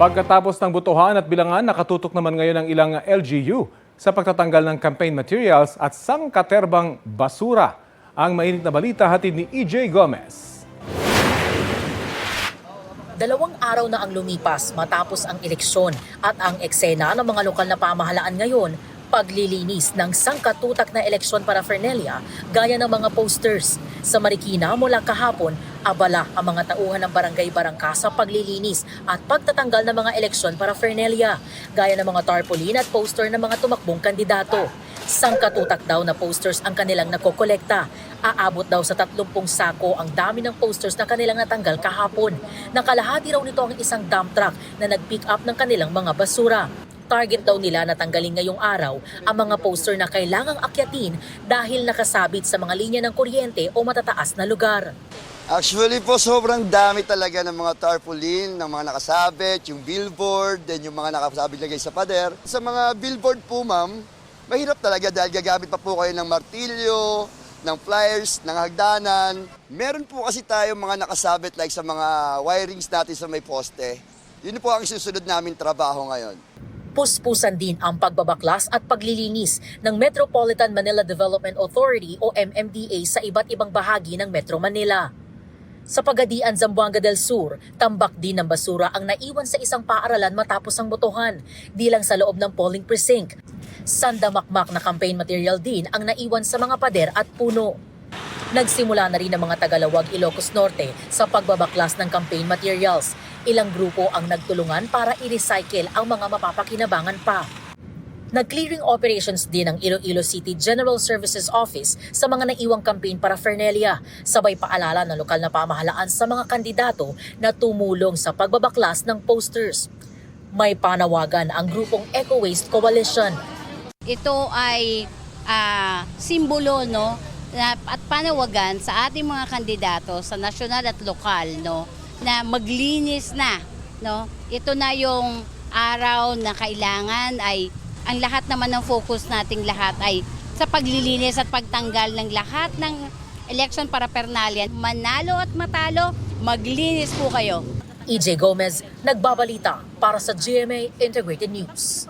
Pagkatapos ng botohan at bilangan, nakatutok naman ngayon ang ilang LGU sa pagtatanggal ng campaign materials at sangkaterbang basura. Ang mainit na balita hatid ni EJ Gomez. 2 araw na ang lumipas matapos ang eleksyon at ang eksena ng mga lokal na pamahalaan ngayon, paglilinis ng sangkatutak na eleksyon paraphernalia gaya ng mga posters. Sa Marikina mula kahapon, abala ang mga tauhan ng barangay-barangka sa paglilinis at pagtatanggal ng mga eleksyon paraphernalia gaya ng mga tarpaulin at poster ng mga tumakbong kandidato. Sangkatutak daw na posters ang kanilang nakokolekta. Aabot daw sa 30 sako ang dami ng posters na kanilang natanggal kahapon. Nakalahati raw nito ang isang dump truck na nag-pick up ng kanilang mga basura. Target daw nila na tanggalin ngayong araw ang mga poster na kailangang akyatin dahil nakasabit sa mga linya ng kuryente o matataas na lugar. Actually po, sobrang dami talaga ng mga tarpaulin, ng mga nakasabit, yung billboard, then yung mga nakasabit lagay sa pader. Sa mga billboard po, ma'am, mahirap talaga dahil gagamit pa po kayo ng martilyo, ng pliers, ng hagdanan. Meron po kasi tayo mga nakasabit like sa mga wirings natin sa may poste. Yun po ang isusunod namin trabaho ngayon. Puspusan din ang pagbabaklas at paglilinis ng Metropolitan Manila Development Authority o MMDA sa iba't ibang bahagi ng Metro Manila. Sa Pagadian, Zamboanga del Sur, tambak din ng basura ang naiwan sa isang paaralan matapos ang botohan, di lang sa loob ng polling precinct. Sandamakmak na campaign material din ang naiwan sa mga pader at puno. Nagsimula na rin ang mga Tagalawag, Ilocos Norte sa pagbabaklas ng campaign materials. Ilang grupo ang nagtulungan para i-recycle ang mga mapapakinabangan pa. Nag-clearing operations din ang Iloilo City General Services Office sa mga naiwang campaign paraphernalia, sabay paalala ng lokal na pamahalaan sa mga kandidato na tumulong sa pagbabaklas ng posters. May panawagan ang grupong Eco Waste Coalition. Ito ay simbolo, no, at panawagan sa ating mga kandidato sa nasyonal at lokal, no, na maglinis na, no. Ito na yung araw na kailangan ay ang lahat naman ng focus nating lahat ay sa paglilinis at pagtanggal ng lahat ng election paraphernalia. Manalo at matalo, maglinis po kayo. EJ Gomez, nagbabalita para sa GMA Integrated News.